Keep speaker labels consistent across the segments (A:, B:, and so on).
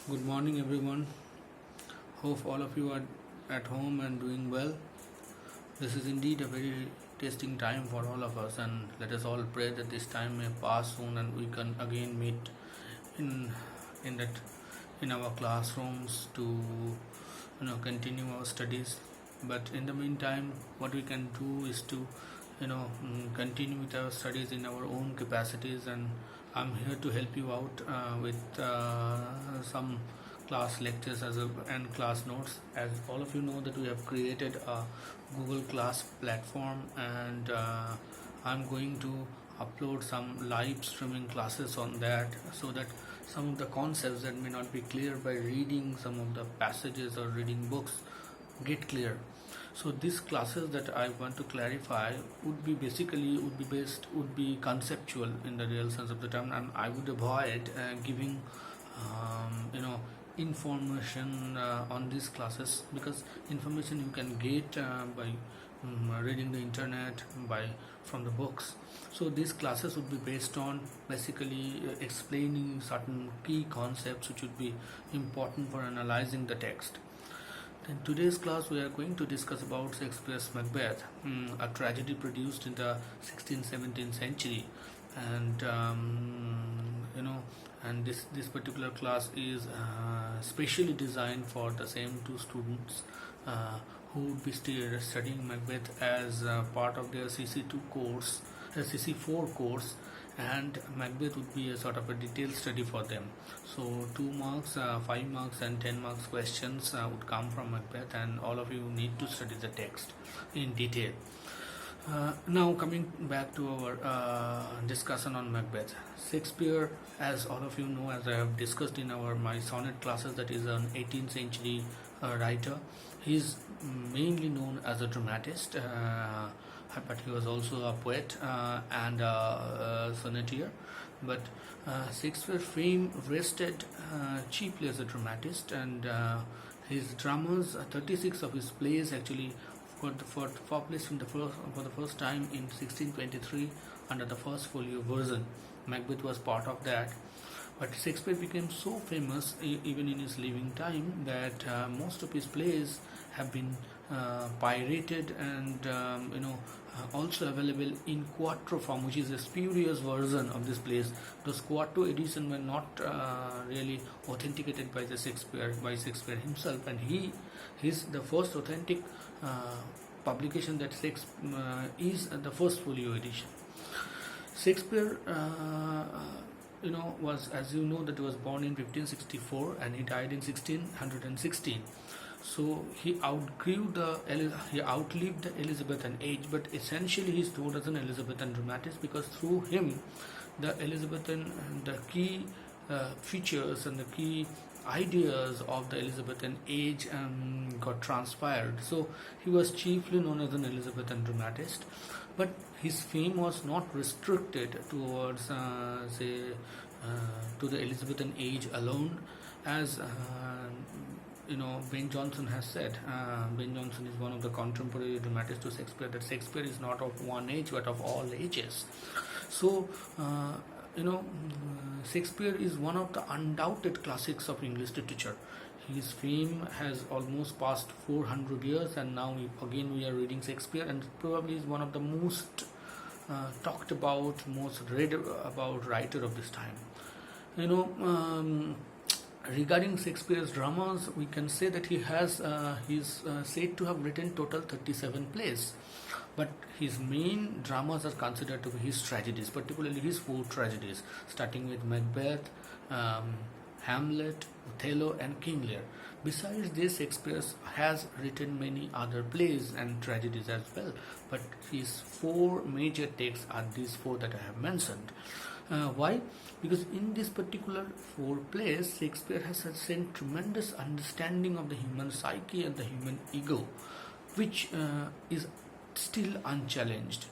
A: Good morning, everyone. Hope all of you are at home and doing well. This is indeed a very testing time for all of us, and let us all pray that this time may pass soon and we can again meet in in that in our classrooms to continue our studies. But in the meantime, what we can do is to continue with our studies in our own capacities, and I'm here to help you out with some class lectures and class notes. As all of you know that we have created a Google Class platform, and I'm going to upload some live streaming classes on that, so that some of the concepts that may not be clear by reading some of the passages or reading books get clear. So these classes that I want to clarify would be conceptual in the real sense of the term, and I would avoid giving information on these classes, because information you can get by reading the internet, from the books. So these classes would be based on basically explaining certain key concepts which would be important for analyzing the text. In today's class, we are going to discuss about Shakespeare's Macbeth, a tragedy produced in the 16th-17th century, and and this particular class is specially designed for the same two students who would be studying Macbeth as part of their CC2 course, CC4 course, and Macbeth would be a sort of a detailed study for them. So 2 marks, 5 marks and 10 marks questions would come from Macbeth, and all of you need to study the text in detail. Now coming back to our discussion on Macbeth. Shakespeare, as all of you know, as I have discussed in my sonnet classes, that is an 18th century writer. He is mainly known as a dramatist, but he was also a poet and a sonneteer. But Shakespeare's fame rested chiefly as a dramatist, and his dramas, 36 of his plays actually published for the first time in 1623 under the first folio version. Macbeth was part of that. But Shakespeare became so famous even in his living time that most of his plays have been pirated and also available in quarto form, which is a spurious version of this plays. Those quarto editions were not really authenticated by Shakespeare himself, and he's the first authentic publication that is the first folio edition. Shakespeare was, as you know, that he was born in 1564 and he died in 1616. So he outlived the Elizabethan age, but essentially he is told as an Elizabethan dramatist, because through him the key features and the key ideas of the Elizabethan age got transpired. So he was chiefly known as an Elizabethan dramatist, but his fame was not restricted towards to the Elizabethan age alone, as Ben Jonson has said. Ben Jonson is one of the contemporary dramatists to Shakespeare, that Shakespeare is not of one age but of all ages. So Shakespeare is one of the undoubted classics of English literature. His fame has almost passed 400 years, and now we are reading Shakespeare, and probably is one of the most talked about, most read about writer of this time. Regarding Shakespeare's dramas, we can say that he's said to have written total 37 plays, but his main dramas are considered to be his tragedies, particularly his 4 tragedies, starting with Macbeth, Hamlet, Othello and King Lear. Besides this, Shakespeare has written many other plays and tragedies as well, but his 4 major texts are these 4 that I have mentioned. Why? Because in this particular 4 plays, Shakespeare has a tremendous understanding of the human psyche and the human ego, which is still unchallenged.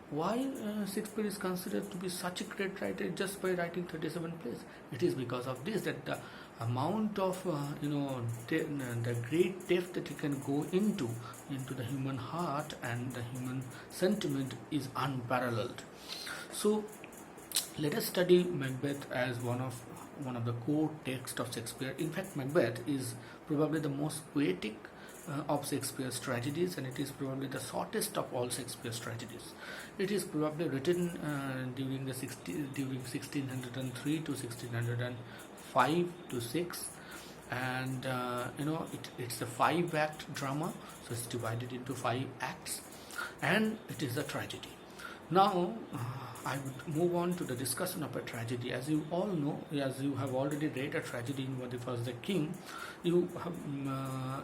A: Why Shakespeare is considered to be such a great writer just by writing 37 plays? It is because of this, that the amount of the great depth that he can go into the human heart and the human sentiment is unparalleled. So let us study Macbeth as one of one of the core texts of Shakespeare. In fact, Macbeth is probably the most poetic of Shakespeare's tragedies, and it is probably the shortest of all Shakespeare's tragedies. It is probably written during 1603 to 1605 to 6, and it's a 5-act drama, so it's divided into 5 acts, and it is a tragedy. Now, I would move on to the discussion of a tragedy. As you all know, as you have already read a tragedy in What If Was the King, you have,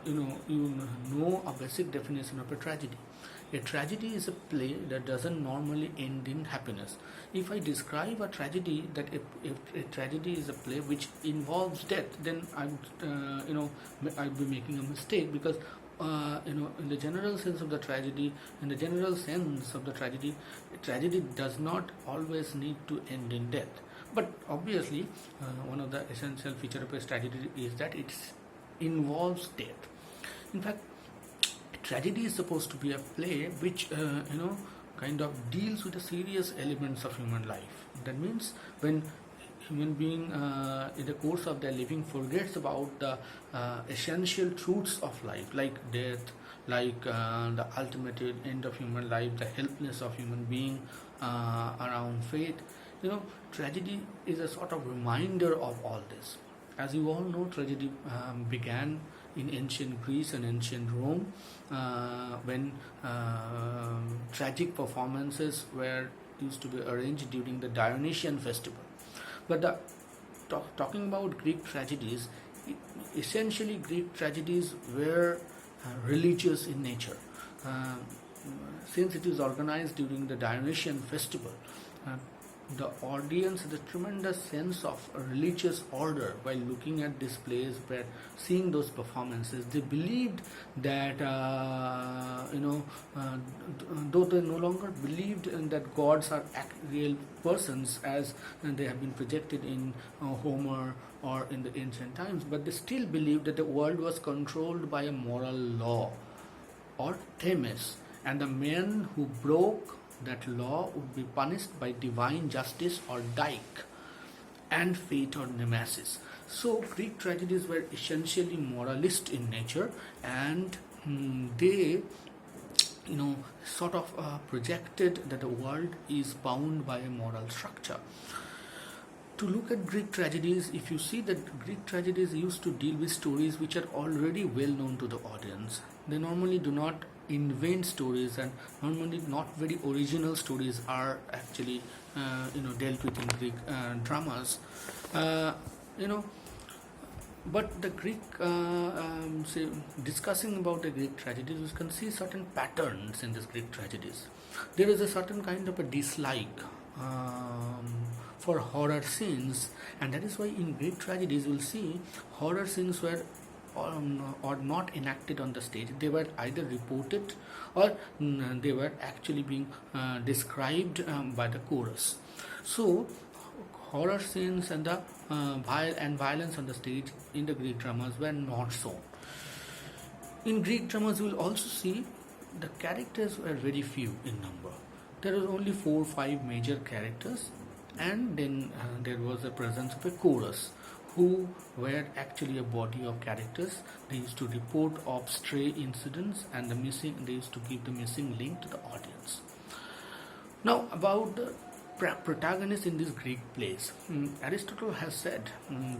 A: you know a basic definition of a tragedy. A tragedy is a play that doesn't normally end in happiness. If I describe a tragedy that if a tragedy is a play which involves death, then I'd be making a mistake, because in the general sense of the tragedy, tragedy does not always need to end in death. But obviously, one of the essential feature of a tragedy is that it involves death. In fact, tragedy is supposed to be a play which kind of deals with the serious elements of human life. That means when human being in the course of their living forgets about the essential truths of life, like death, like the ultimate end of human life, the helplessness of human being around fate. Tragedy is a sort of reminder of all this. As you all know, tragedy began in ancient Greece and ancient Rome, when tragic performances were used to be arranged during the Dionysian festival. But talking about Greek tragedies, essentially Greek tragedies were religious in nature. Since it is organized during the Dionysian festival, the audience had a tremendous sense of a religious order while looking at these plays, where seeing those performances. They believed that, though they no longer believed that gods are real persons as they have been projected in Homer or in the ancient times, but they still believed that the world was controlled by a moral law or themis, and the men who broke that law would be punished by divine justice or dike, and fate or nemesis. So Greek tragedies were essentially moralist in nature, and they sort of projected that the world is bound by a moral structure. To look at Greek tragedies, if you see that Greek tragedies used to deal with stories which are already well known to the audience. They normally do not invent stories, and normally not very original stories are actually dealt with in Greek dramas. But the Greek, discussing about the Greek tragedies, you can see certain patterns in these Greek tragedies. There is a certain kind of a dislike for horror scenes, and that is why in Greek tragedies you will see horror scenes were or not enacted on the stage. They were either reported or they were actually being described by the chorus. So horror scenes and the violence on the stage in the Greek dramas were not shown. In Greek dramas you will also see the characters were very few in number. There were only 4 or 5 major characters, and then there was the presence of a chorus who were actually a body of characters. They used to report of stray incidents and they used to give the missing link to the audience. Now about the protagonists in these Greek plays. Aristotle has said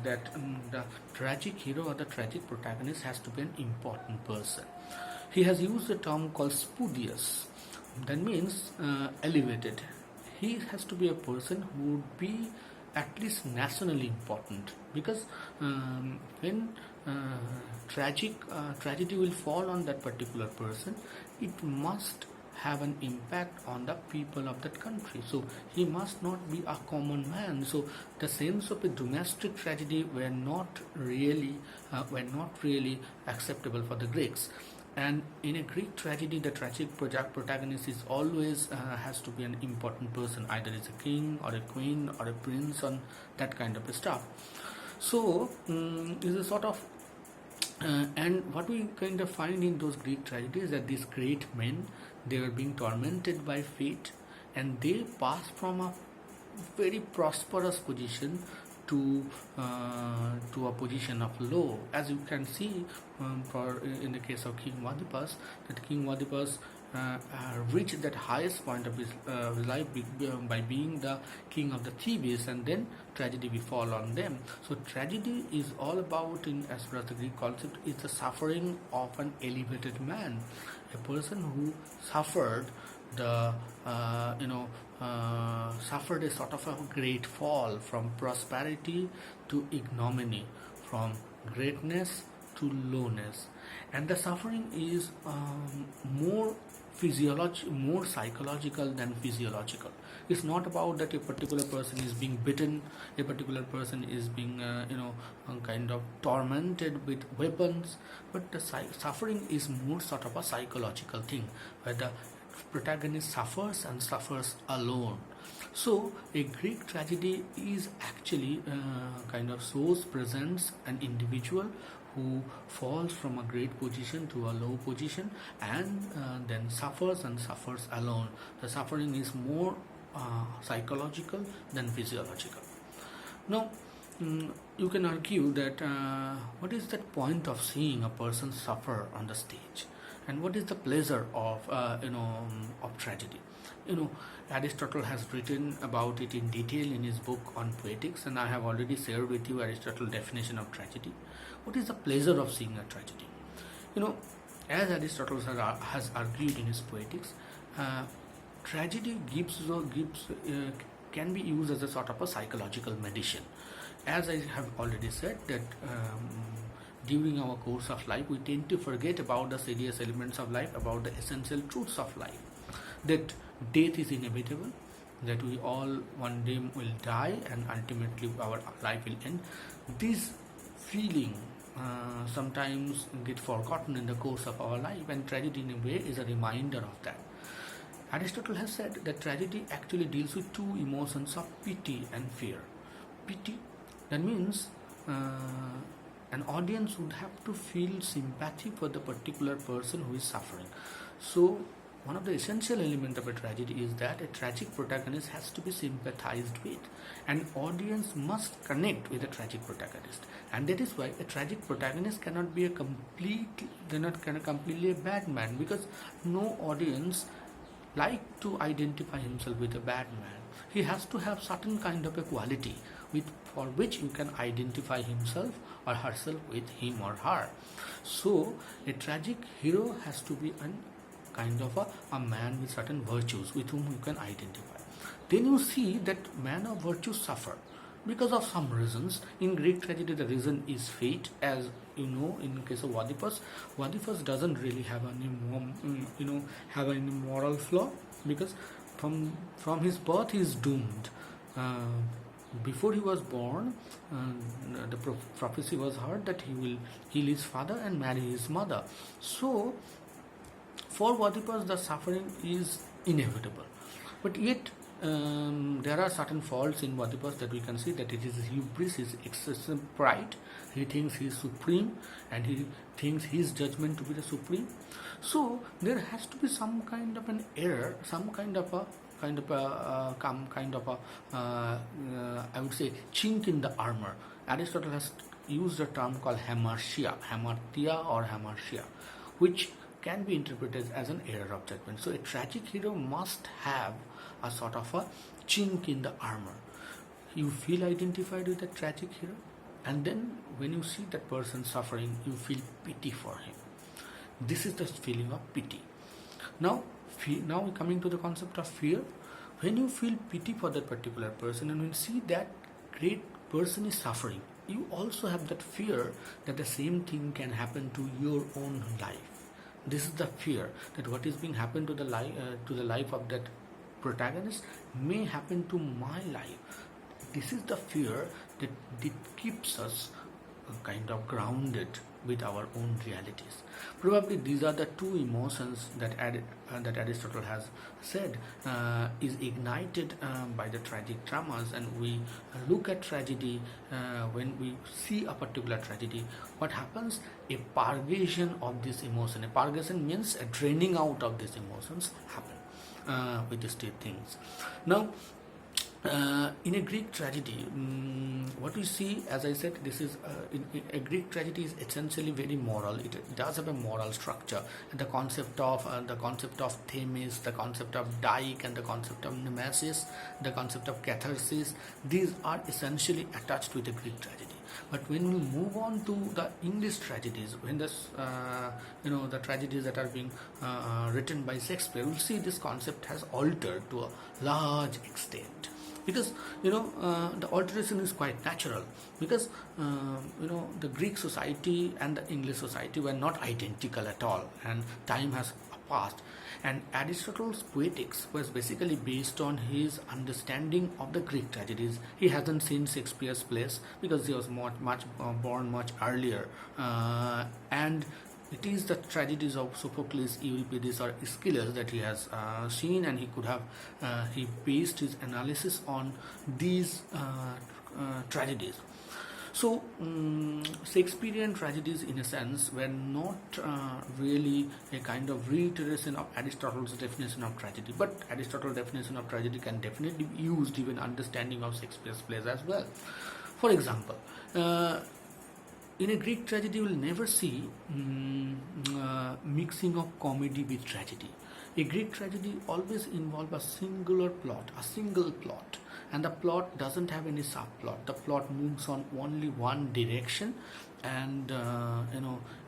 A: that the tragic hero or the tragic protagonist has to be an important person. He has used a term called spudious. That means elevated. He has to be a person who would be at least nationally important, because when tragedy will fall on that particular person, it must have an impact on the people of that country. So he must not be a common man. So the sense of a domestic tragedy were not really acceptable for the Greeks. And in a Greek tragedy, the tragic protagonist is always has to be an important person, either is a king or a queen or a prince, on that kind of stuff. So is a sort of and what we kind of find in those Greek tragedies, that these great men, they were being tormented by fate, and they pass from a very prosperous position to a position of low. As you can see, in the case of King Oedipus, that King Oedipus reached that highest point of his life by being the king of the Thebes, and then tragedy befall on them. So tragedy is all about, in as per the Greek concept, is the suffering of an elevated man, a person who suffered the suffered a sort of a great fall from prosperity to ignominy, from greatness to lowness, and the suffering is more more psychological than physiological. It's not about that a particular person is being bitten, a particular person is being kind of tormented with weapons, but the suffering is more sort of a psychological thing, where the protagonist suffers and suffers alone. So a Greek tragedy is actually presents an individual who falls from a great position to a low position, and then suffers and suffers alone. The suffering is more psychological than physiological. Now, you can argue that what is the point of seeing a person suffer on the stage, and what is the pleasure of tragedy? Aristotle has written about it in detail in his book on poetics, and I have already shared with you Aristotle's definition of tragedy. What is the pleasure of seeing a tragedy? As Aristotle has argued in his poetics, tragedy can be used as a sort of a psychological medicine. As I have already said, that during our course of life, we tend to forget about the serious elements of life, about the essential truths of life, that death is inevitable, that we all one day will die, and ultimately our life will end. This feeling sometimes get forgotten in the course of our life, and tragedy in a way is a reminder of that. Aristotle has said that tragedy actually deals with two emotions of pity and fear. Pity, that means an audience would have to feel sympathy for the particular person who is suffering. So one of the essential elements of a tragedy is that a tragic protagonist has to be sympathized with. An audience must connect with a tragic protagonist, and that is why a tragic protagonist cannot be completely a bad man, because no audience like to identify himself with a bad man. He has to have certain kind of a quality for which you can identify himself or herself with him or her. So a tragic hero has to be a man with certain virtues with whom you can identify. Then you see that man of virtue suffer because of some reasons. In Greek tragedy, the reason is fate. As you know, in the case of Oedipus doesn't really have any moral flaw, because from his birth he is doomed. Before he was born, the prophecy was heard that he will kill his father and marry his mother. So for Oedipus, the suffering is inevitable. But yet, there are certain faults in Oedipus that we can see, that it is hubris, his excessive pride. He thinks he is supreme, and he thinks his judgment to be the supreme. So there has to be some kind of an error, some kind of a I would say chink in the armor. Aristotle has used a term called hamartia or hamartia, which can be interpreted as an error of judgment. So a tragic hero must have a sort of a chink in the armor. You feel identified with a tragic hero, and then when you see that person suffering, you feel pity for him. This is the feeling of pity. Now coming to the concept of fear, when you feel pity for that particular person, and when you see that great person is suffering, you also have that fear that the same thing can happen to your own life. This is the fear that what is being happened to the life of that protagonist may happen to my life. This is the fear that it keeps us kind of grounded with our own realities. Probably these are the two emotions that Aristotle has said is ignited by the tragic dramas, and we look at tragedy. When we see a particular tragedy, what happens? A purgation of this emotion. A purgation means a draining out of these emotions happen with these two things. Now, In a Greek tragedy, what we see, as I said, this is a Greek tragedy is essentially very moral. It does have a moral structure. The concept of Themis, the concept of Dike, and the concept of Nemesis, the concept of catharsis. These are essentially attached with a Greek tragedy. But when we move on to the English tragedies, when this, the tragedies that are being written by Shakespeare, we'll see this concept has altered to a large extent. Because the alteration is quite natural, because the Greek society and the English society were not identical at all, and time has passed, and Aristotle's poetics was basically based on his understanding of the Greek tragedies. He hasn't seen Shakespeare's plays because he was born much earlier, and it is the tragedies of Sophocles, Euripides, or Aeschylus that he has seen, and he based his analysis on these tragedies. So Shakespearean tragedies, in a sense, were not really a kind of reiteration of Aristotle's definition of tragedy, but Aristotle's definition of tragedy can definitely be used even understanding of Shakespeare's plays as well. For example, in a Greek tragedy, you will never see mixing of comedy with tragedy. A Greek tragedy always involves a single plot, and the plot doesn't have any subplot. The plot moves on only one direction, and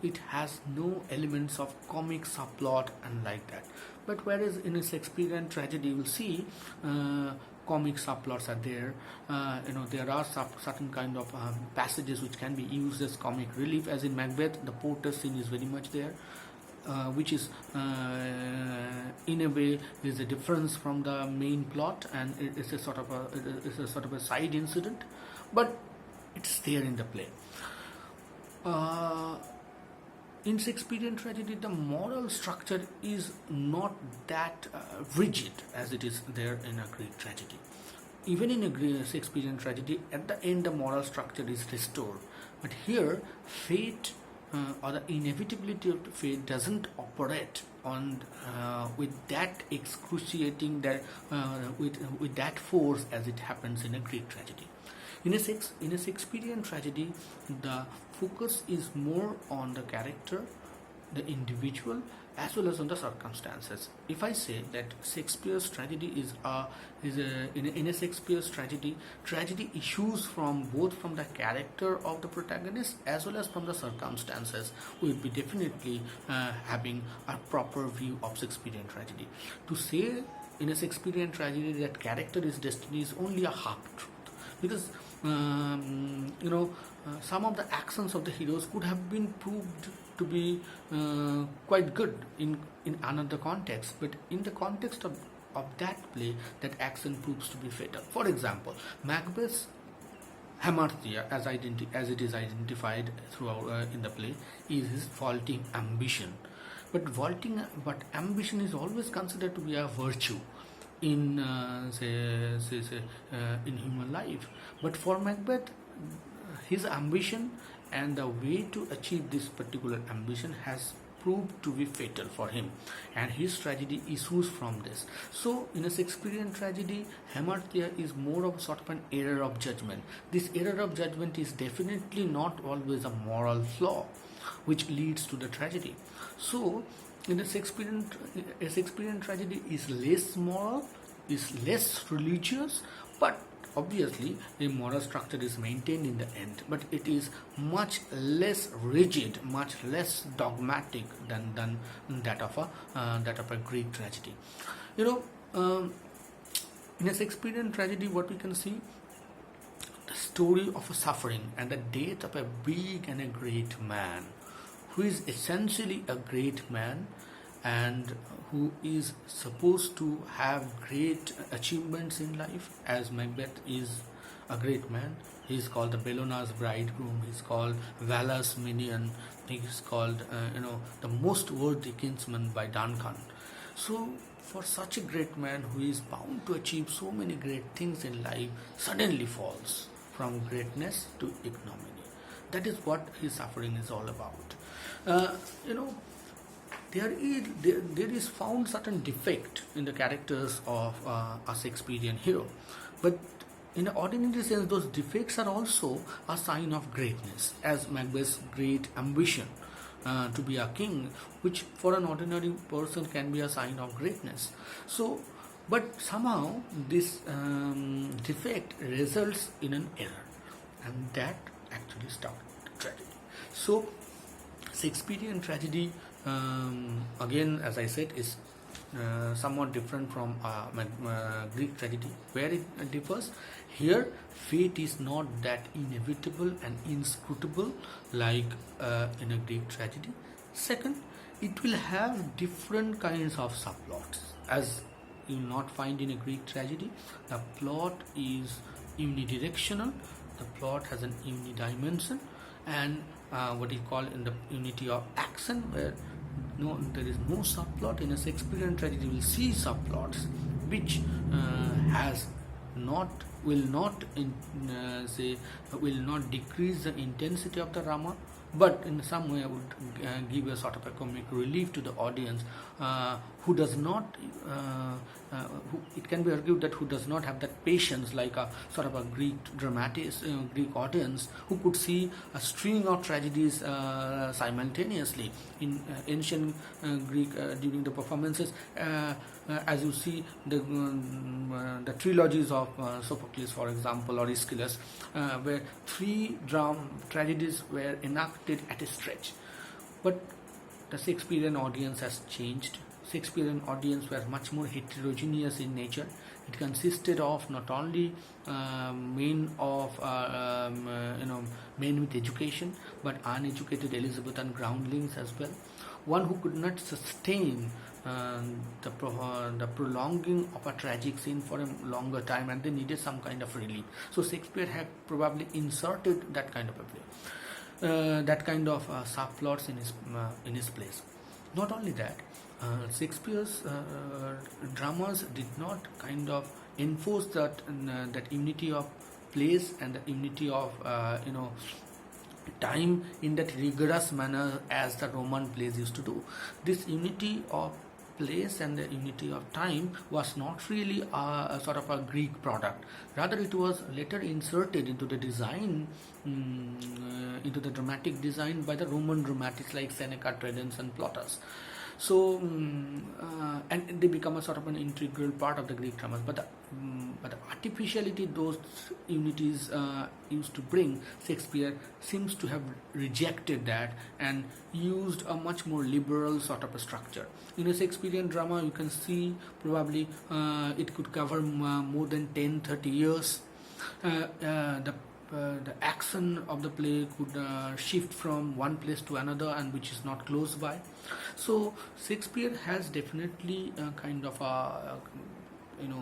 A: it has no elements of comic subplot and like that. But whereas in a Shakespearean tragedy, you will see comic subplots are there. There are certain kind of passages which can be used as comic relief, as in Macbeth. The porter scene is very much there, which is in a way is a difference from the main plot, and it's a sort of a side incident, but it's there in the play. In Shakespearean tragedy, the moral structure is not that rigid as it is there in a Greek tragedy. Even in a Shakespearean tragedy, at the end the moral structure is restored. But here, fate or the inevitability of the fate doesn't operate on with that excruciating with that force as it happens in a Greek tragedy. In a Shakespearean tragedy, the focus is more on the character, the individual, as well as on the circumstances. If I say that Shakespeare's tragedy in a Shakespeare's tragedy issues from both from the character of the protagonist as well as from the circumstances, we will be definitely having a proper view of Shakespearean tragedy. To say in a Shakespearean tragedy that character is destiny is only a half truth, because some of the actions of the heroes could have been proved to be quite good in another context, but in the context of that play, that action proves to be fatal. For example, Macbeth's hamartia, as it is identified throughout in the play, is his vaulting ambition. But ambition is always considered to be a virtue in in human life. But for Macbeth, his ambition and the way to achieve this particular ambition has proved to be fatal for him, and his tragedy issues from this. So in a Shakespearean tragedy, hamartia is more of a sort of an error of judgment. This error of judgment is definitely not always a moral flaw which leads to the tragedy. So in a Shakespearean tragedy is less moral, is less religious, but obviously a moral structure is maintained in the end, but it is much less rigid, much less dogmatic than that of a Greek tragedy. In a Shakespearean tragedy, what we can see, the story of a suffering and the death of a big and a great man, who is essentially a great man and who is supposed to have great achievements in life, as Macbeth is a great man. He is called the Bellona's bridegroom, he is called Valor's minion, he is called the most worthy kinsman by Duncan. So for such a great man who is bound to achieve so many great things in life, suddenly falls from greatness to ignominy. That is what his suffering is all about. There is found certain defect in the characters of a Shakespearean hero. But in an ordinary sense, those defects are also a sign of greatness, as Macbeth's great ambition to be a king, which for an ordinary person can be a sign of greatness. So, but somehow this defect results in an error, and that actually started the tragedy. So, Shakespearean tragedy, again, as I said, is somewhat different from Greek tragedy. Where it differs, here fate is not that inevitable and inscrutable like in a Greek tragedy. Second, it will have different kinds of subplots, as you will not find in a Greek tragedy. The plot is unidirectional, the plot has an unidimension, and what you call in the unity of action, where there is no subplot. In a Shakespearean tragedy, you will see subplots which will not decrease the intensity of the drama, but in some way would give a sort of a comic relief to the audience who does not it can be argued that who does not have that patience like a sort of a Greek dramatist, Greek audience who could see a string of tragedies simultaneously in ancient Greek during the performances. As you see the trilogies of Sophocles, for example, or Aeschylus, where three tragedies were enacted at a stretch. But the Shakespearean audience has changed. Shakespearean audience were much more heterogeneous in nature. It consisted of not only men with education, but uneducated Elizabethan groundlings as well. One who could not sustain the prolonging of a tragic scene for a longer time, and they needed some kind of relief. So Shakespeare had probably inserted that kind of a play, that kind of subplots in his plays. Not only that, Shakespeare's dramas did not kind of enforce that unity of place and the unity of time in that rigorous manner as the Roman plays used to do. This unity of place and the unity of time was not really a sort of a Greek product. Rather, it was later inserted into the design, into the dramatic design by the Roman dramatists like Seneca, Terence, and Plautus. So, and they become a sort of an integral part of the Greek dramas. But the artificiality those unities used to bring, Shakespeare seems to have rejected that and used a much more liberal sort of a structure. In a Shakespearean drama, you can see probably it could cover more than 10-30 years. The action of the play could shift from one place to another, and which is not close by. So Shakespeare has definitely kind of